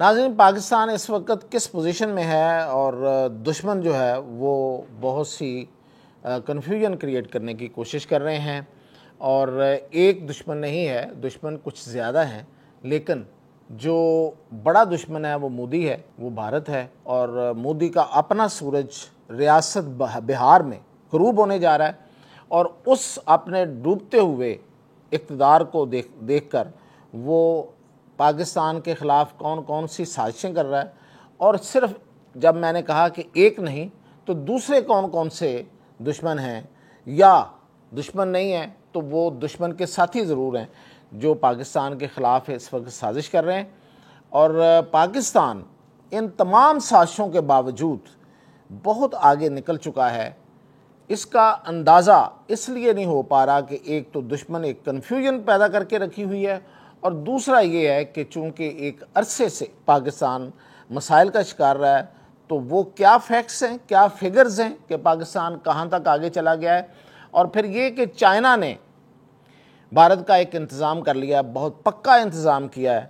नाज़रीन, पाकिस्तान इस वक्त किस पोजीशन में है और दुश्मन जो है वो बहुत सी कन्फ्यूजन क्रिएट करने की कोशिश कर रहे हैं। और एक दुश्मन नहीं है, दुश्मन कुछ ज़्यादा हैं, लेकिन जो बड़ा दुश्मन है वो मोदी है, वो भारत है। और मोदी का अपना सूरज रियासत बिहार में ग़ुरूब होने जा रहा है और उस अपने डूबते हुए इक़्तिदार को देख कर वो पाकिस्तान के ख़िलाफ़ कौन कौन सी साजिशें कर रहा है। और सिर्फ जब मैंने कहा कि एक नहीं तो दूसरे कौन कौन से दुश्मन हैं, या दुश्मन नहीं है तो वो दुश्मन के साथी ज़रूर हैं जो पाकिस्तान के ख़िलाफ़ इस वक्त साजिश कर रहे हैं। और पाकिस्तान इन तमाम साजिशों के बावजूद बहुत आगे निकल चुका है। इसका अंदाज़ा इसलिए नहीं हो पा रहा कि एक तो दुश्मन एक कन्फ्यूजन पैदा करके रखी हुई है, और दूसरा ये है कि चूँकि एक अरसे से पाकिस्तान मसाइल का शिकार रहा है, तो वो क्या फैक्ट्स हैं, क्या फिगर्स हैं कि पाकिस्तान कहाँ तक आगे चला गया है। और फिर ये कि चाइना ने भारत का एक इंतज़ाम कर लिया, बहुत पक्का इंतज़ाम किया है,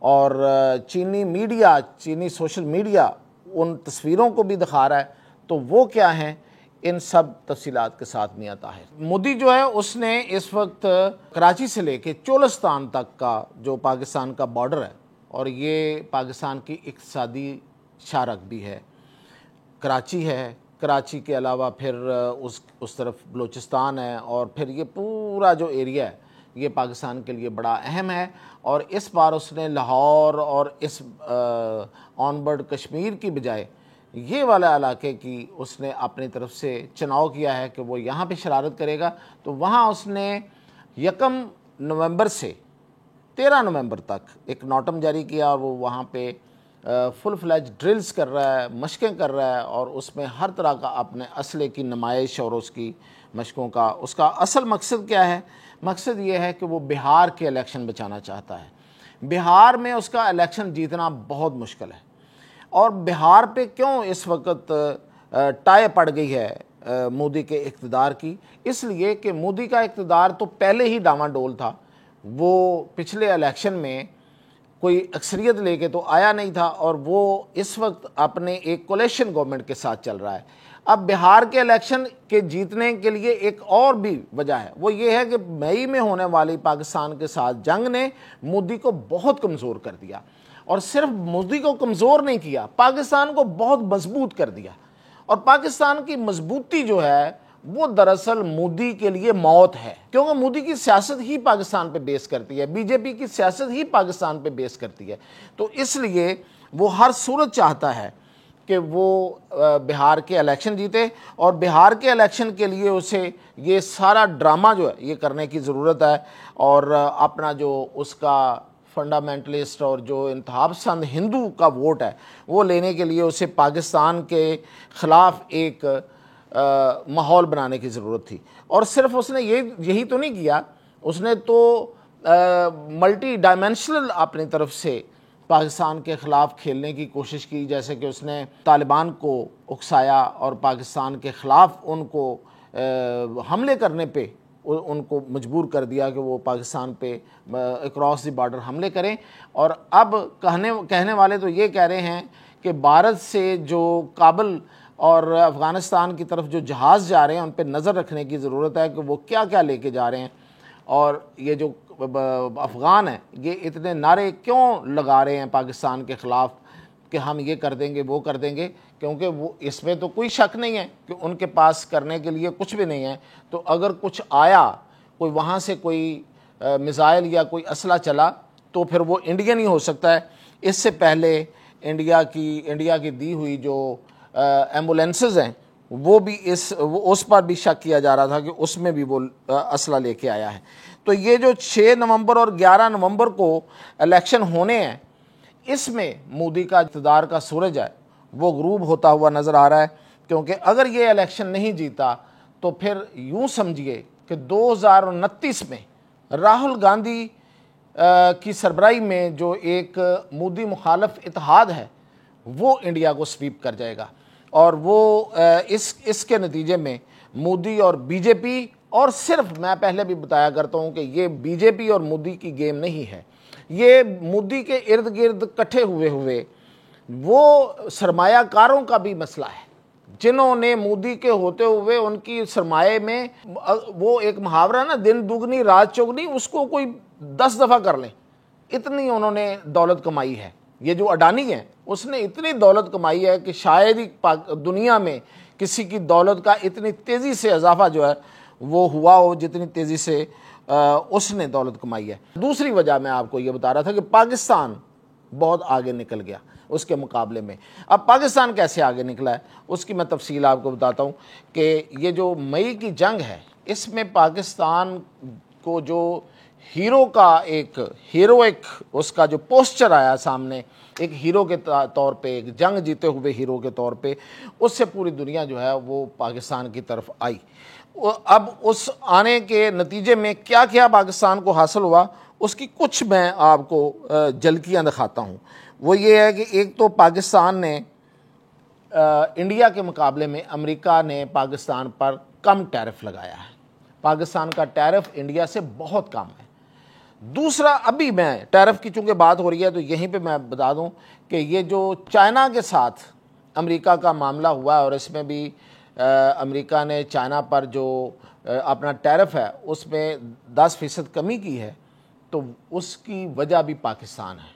और चीनी मीडिया, चीनी सोशल मीडिया उन तस्वीरों को भी दिखा रहा है। तो वो क्या हैं, इन सब तफसीलात के साथ मियां ताहिर। मोदी जो है उसने इस वक्त कराची से लेके चोलिस्तान तक का जो पाकिस्तान का बॉर्डर है, और ये पाकिस्तान की इक़्तिसादी शारक भी है, कराची है, कराची के अलावा फिर उस तरफ बलूचिस्तान है, और फिर ये पूरा जो एरिया है ये पाकिस्तान के लिए बड़ा अहम है। और इस बार उसने लाहौर और इस ऑनबर्ड कश्मीर की बजाय ये वाला इलाके की उसने अपनी तरफ से चुनाव किया है कि वो यहाँ पे शरारत करेगा। तो वहाँ उसने 1 नवंबर से 13 नवंबर तक एक नोटम जारी किया, और वो वहाँ पे फुल फ्लैज ड्रिल्स कर रहा है, मशक़ें कर रहा है, और उसमें हर तरह का अपने असले की नुमाइश और उसकी मशक़ों का उसका असल मकसद क्या है। मकसद ये है कि वो बिहार के इलेक्शन बचाना चाहता है। बिहार में उसका इलेक्शन जीतना बहुत मुश्किल है, और बिहार पे क्यों इस वक्त टाई पड़ गई है मोदी के इक़्तिदार की, इसलिए कि मोदी का इक़्तिदार तो पहले ही डामाडोल था। वो पिछले इलेक्शन में कोई अक्सरियत लेके तो आया नहीं था, और वो इस वक्त अपने एक कोलिशन गवर्नमेंट के साथ चल रहा है। अब बिहार के इलेक्शन के जीतने के लिए एक और भी वजह है, वो ये है कि मई में होने वाली पाकिस्तान के साथ जंग ने मोदी को बहुत कमज़ोर कर दिया, और सिर्फ मोदी को कमज़ोर नहीं किया, पाकिस्तान को बहुत मजबूत कर दिया। और पाकिस्तान की मजबूती जो है वो दरअसल मोदी के लिए मौत है, क्योंकि मोदी की सियासत ही पाकिस्तान पे बेस करती है, बीजेपी की सियासत ही पाकिस्तान पे बेस करती है। तो इसलिए वो हर सूरत चाहता है कि वो बिहार के इलेक्शन जीते, और बिहार के इलेक्शन के लिए उसे ये सारा ड्रामा जो है ये करने की ज़रूरत है। और अपना जो उसका फंडामेंटलिस्ट और जो इंतहापसंद हिंदू का वोट है वो लेने के लिए उसे पाकिस्तान के ख़िलाफ़ एक माहौल बनाने की ज़रूरत थी। और सिर्फ उसने यही तो नहीं किया, उसने तो मल्टी डायमेंशनल अपनी तरफ से पाकिस्तान के ख़िलाफ़ खेलने की कोशिश की, जैसे कि उसने तालिबान को उकसाया और पाकिस्तान के ख़िलाफ़ उनको हमले करने पे उनको मजबूर कर दिया कि वो पाकिस्तान पे अक्रॉस द बॉर्डर हमले करें। और अब कहने वाले तो ये कह रहे हैं कि भारत से जो काबुल और अफ़गानिस्तान की तरफ जो जहाज़ जा रहे हैं उन पे नज़र रखने की ज़रूरत है कि वो क्या क्या लेके जा रहे हैं। और ये जो अफ़गान हैं ये इतने नारे क्यों लगा रहे हैं पाकिस्तान के ख़िलाफ़ कि हम ये कर देंगे वो कर देंगे, क्योंकि वो इसमें तो कोई शक नहीं है कि उनके पास करने के लिए कुछ भी नहीं है। तो अगर कुछ आया, कोई वहाँ से कोई मिसाइल या कोई असला चला, तो फिर वो इंडियन ही हो सकता है। इससे पहले इंडिया की दी हुई जो एम्बुलेंसेस हैं वो भी उस पर भी शक किया जा रहा था कि उसमें भी वो असला लेके आया है। तो ये जो 6 नवंबर और 11 नवंबर को इलेक्शन होने हैं, इसमें मोदी का इक़्तिदार का सूरज है वो ग़ुरूब होता हुआ नज़र आ रहा है। क्योंकि अगर ये इलेक्शन नहीं जीता तो फिर यूँ समझिए कि 2029 में राहुल गांधी की सरबराही में जो एक मोदी मुखालफ इत्तेहाद है वो इंडिया को स्वीप कर जाएगा, और वो इसके नतीजे में मोदी और बीजेपी, और सिर्फ मैं पहले भी बताया करता हूँ कि ये बीजेपी और मोदी की गेम नहीं है, ये मोदी के इर्द गिर्द इकट्ठे हुए हुए वो सरमायाकारों का भी मसला है, जिन्होंने मोदी के होते हुए उनकी सरमाए में, वो एक मुहावरा ना, दिन दुगनी रात चौगनी, उसको कोई 10 दफ़ा कर लें, इतनी उन्होंने दौलत कमाई है। ये जो अडानी है उसने इतनी दौलत कमाई है कि शायद ही दुनिया में किसी की दौलत का इतनी तेज़ी से इजाफा जो है वो हुआ हो जितनी तेज़ी से उसने दौलत कमाई है। दूसरी वजह मैं आपको ये बता रहा था कि पाकिस्तान बहुत आगे निकल गया उसके मुकाबले में। अब पाकिस्तान कैसे आगे निकला है उसकी मैं तफसील आपको बताता हूँ कि ये जो मई की जंग है इसमें पाकिस्तान को जो हीरो का एक हीरोइक उसका जो पोस्चर आया सामने, एक हीरो के तौर पे, एक जंग जीते हुए हीरो के तौर पे, उससे पूरी दुनिया जो है वो पाकिस्तान की तरफ आई। अब उस आने के नतीजे में क्या क्या पाकिस्तान को हासिल हुआ उसकी कुछ मैं आपको झलकियाँ दिखाता हूँ। वो ये है कि एक तो पाकिस्तान ने इंडिया के मुकाबले में अमेरिका ने पाकिस्तान पर कम टैरिफ लगाया है। पाकिस्तान का टैरिफ इंडिया से बहुत कम है। दूसरा, अभी मैं टैरिफ की चूँकि बात हो रही है तो यहीं पे मैं बता दूं कि ये जो चाइना के साथ अमेरिका का मामला हुआ है और इसमें भी अमेरिका ने चाइना पर जो अपना टैरिफ है उसमें 10% कमी की है, तो उसकी वजह भी पाकिस्तान है।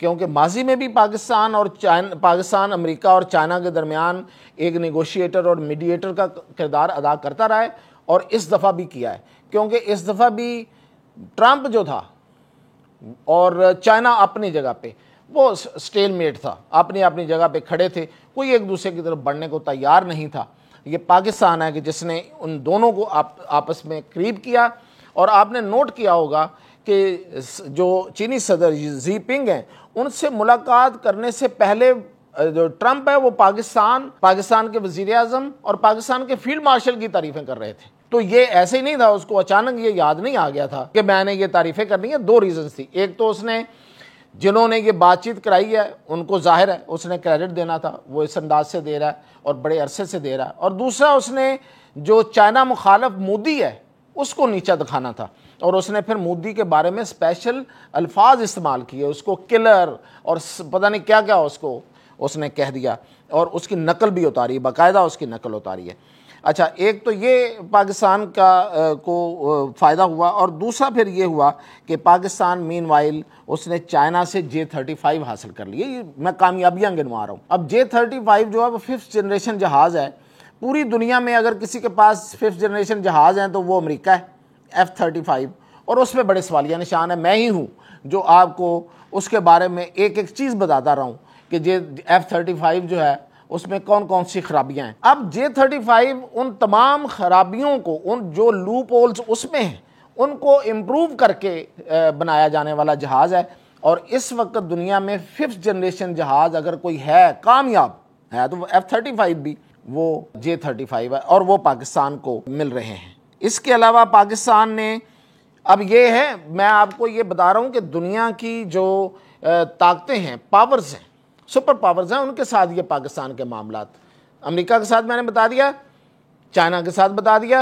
क्योंकि माजी में भी पाकिस्तान अमेरिका और चाइना के दरमियान एक नेगोशिएटर और मीडिएटर का किरदार अदा करता रहा है और इस दफ़ा भी किया है। क्योंकि इस दफ़ा भी ट्रंप जो था और चाइना अपनी जगह पे वो स्टेलमेट था, अपनी अपनी जगह पे खड़े थे, कोई एक दूसरे की तरफ बढ़ने को तैयार नहीं था। ये पाकिस्तान है कि जिसने उन दोनों को आपस में करीब किया। और आपने नोट किया होगा कि जो चीनी सदर जी पिंग हैं उनसे मुलाकात करने से पहले जो ट्रंप है वो पाकिस्तान के वज़ीर आज़म और पाकिस्तान के फील्ड मार्शल की तारीफ़ें कर रहे थे। तो ये ऐसे ही नहीं था, उसको अचानक ये याद नहीं आ गया था कि मैंने ये तारीफ़ें करनी है। दो रीज़न्स थी। एक तो उसने जिन्होंने ये बातचीत कराई है उनको ज़ाहिर है उसने क्रेडिट देना था, वो इस अंदाज से दे रहा है और बड़े अरसे से दे रहा है। और दूसरा, उसने जो चाइना मुखालफ मोदी है उसको नीचा दिखाना था और उसने फिर मोदी के बारे में स्पेशल अल्फाज इस्तेमाल किए, उसको किलर और पता नहीं क्या क्या उसको उसने कह दिया और उसकी नकल भी उतारी, बाकायदा उसकी नकल उतारी है। अच्छा, एक तो ये पाकिस्तान को फ़ायदा हुआ और दूसरा फिर ये हुआ कि पाकिस्तान मीनवाइल उसने चाइना से J-35 हासिल कर लिए। ये मैं कामयाबियाँ गिनवा रहा हूँ। अब J-35 जो है वो 5th जनरेशन जहाज़ है। पूरी दुनिया में अगर किसी के पास 5th जनरेशन जहाज़ हैं तो वो अमेरिका है, F-35, और उसमें बड़े सवालिया निशान है। मैं ही हूँ जो आपको उसके बारे में एक एक चीज़ बताता रहा हूँ कि F-35 जो है उसमें कौन कौन सी खराबियां हैं। अब J-35 उन तमाम खराबियों को, उन जो लूप होल्स उसमें हैं उनको इम्प्रूव करके बनाया जाने वाला जहाज़ है। और इस वक्त दुनिया में 5th जनरेशन जहाज़ अगर कोई है कामयाब है तो वो F-35 भी, वो J-35 है और वो पाकिस्तान को मिल रहे हैं। इसके अलावा पाकिस्तान ने, अब ये है, मैं आपको ये बता रहा हूँ कि दुनिया की जो ताकतें हैं, पावर्स हैं, सुपर पावर्स हैं, उनके साथ ये पाकिस्तान के मामलात, अमेरिका के साथ मैंने बता दिया, चाइना के साथ बता दिया।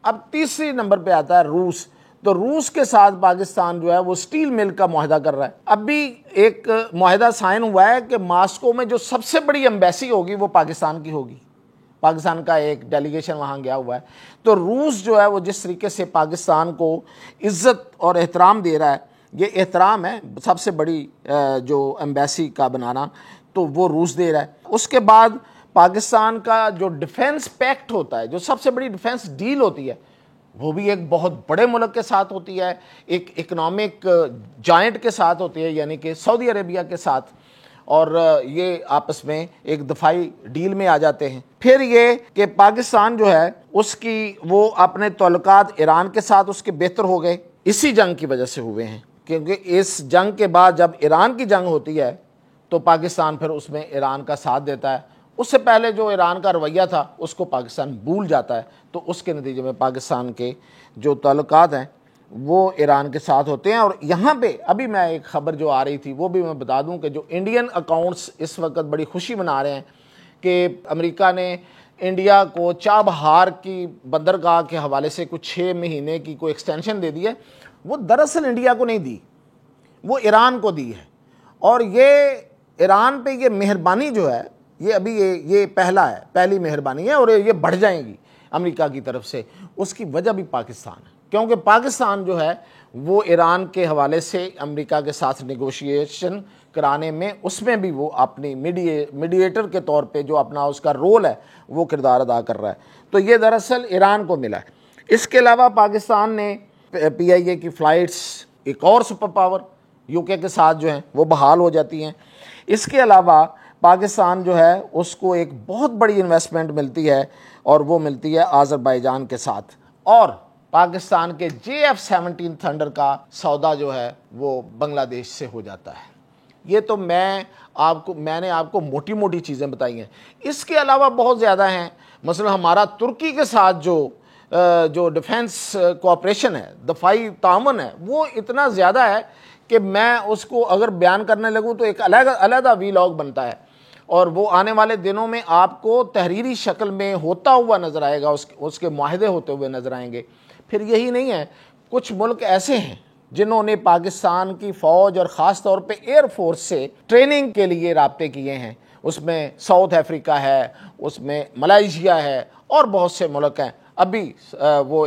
अब तीसरी नंबर पे आता है रूस। तो रूस के साथ पाकिस्तान जो है वो स्टील मिल का मुआहदा कर रहा है। अब भी एक मुआहदा साइन हुआ है कि मास्को में जो सबसे बड़ी एम्बेसी होगी वो पाकिस्तान की होगी। पाकिस्तान का एक डेलीगेशन वहाँ गया हुआ है। तो रूस जो है वो जिस तरीके से पाकिस्तान को इज़्ज़त और एहतराम दे रहा है, ये एहतराम है सबसे बड़ी जो एम्बेसी का बनाना, तो वो रूस दे रहा है। उसके बाद पाकिस्तान का जो डिफेंस पैक्ट होता है, जो सबसे बड़ी डिफेंस डील होती है, वो भी एक बहुत बड़े मुल्क के साथ होती है, एक इकोनॉमिक जायंट के साथ होती है, यानी कि सऊदी अरेबिया के साथ। और ये आपस में एक दफाई डील में आ जाते हैं। फिर ये कि पाकिस्तान जो है उसकी वो अपने ताल्लुकात ईरान के साथ उसके बेहतर हो गए, इसी जंग की वजह से हुए हैं। क्योंकि इस जंग के बाद जब ईरान की जंग होती है तो पाकिस्तान फिर उसमें ईरान का साथ देता है। उससे पहले जो ईरान का रवैया था उसको पाकिस्तान भूल जाता है। तो उसके नतीजे में पाकिस्तान के जो ताल्लुकात हैं वो ईरान के साथ होते हैं। और यहाँ पे अभी मैं एक ख़बर जो आ रही थी वो भी मैं बता दूं कि जो इंडियन अकाउंट्स इस वक्त बड़ी खुशी मना रहे हैं कि अमेरिका ने इंडिया को चाबहार की बंदरगाह के हवाले से कुछ 6 महीने की कोई एक्सटेंशन दे दी है। वो दरअसल इंडिया को नहीं दी, वो ईरान को दी है। और ये ईरान पे ये मेहरबानी जो है, ये अभी ये पहली मेहरबानी है और ये बढ़ जाएंगी अमेरिका की तरफ से। उसकी वजह भी पाकिस्तान है, क्योंकि पाकिस्तान जो है वो ईरान के हवाले से अमेरिका के साथ नेगोशिएशन कराने में, उसमें भी वो अपनी मीडिएटर के तौर पे जो अपना उसका रोल है वो किरदार अदा कर रहा है। तो ये दरअसल ईरान को मिला है। इसके अलावा पाकिस्तान ने PIA की फ़्लाइट्स, एक और सुपर पावर UK के साथ जो हैं वो बहाल हो जाती हैं। इसके अलावा पाकिस्तान जो है उसको एक बहुत बड़ी इन्वेस्टमेंट मिलती है और वो मिलती है आज़रबाईजान के साथ। और पाकिस्तान के JF-17 थंडर का सौदा जो है वो बांग्लादेश से हो जाता है। ये तो मैंने आपको मोटी मोटी चीज़ें बताई हैं। इसके अलावा बहुत ज़्यादा हैं। मसलन हमारा तुर्की के साथ जो डिफेंस कोऑपरेशन है, दफाई तामन है, वो इतना ज़्यादा है कि मैं उसको अगर बयान करने लगूँ तो एक अलग वीलॉग बनता है। और वो आने वाले दिनों में आपको तहरीरी शक्ल में होता हुआ नज़र आएगा, उसके मुआहदे होते हुए नज़र आएंगे। फिर यही नहीं है, कुछ मुल्क ऐसे हैं जिन्होंने पाकिस्तान की फ़ौज और ख़ास तौर पे एयरफोर्स से ट्रेनिंग के लिए राब्ते किए हैं। उसमें साउथ अफ्रीका है, उसमें मलेशिया है और बहुत से मुल्क हैं। अभी वो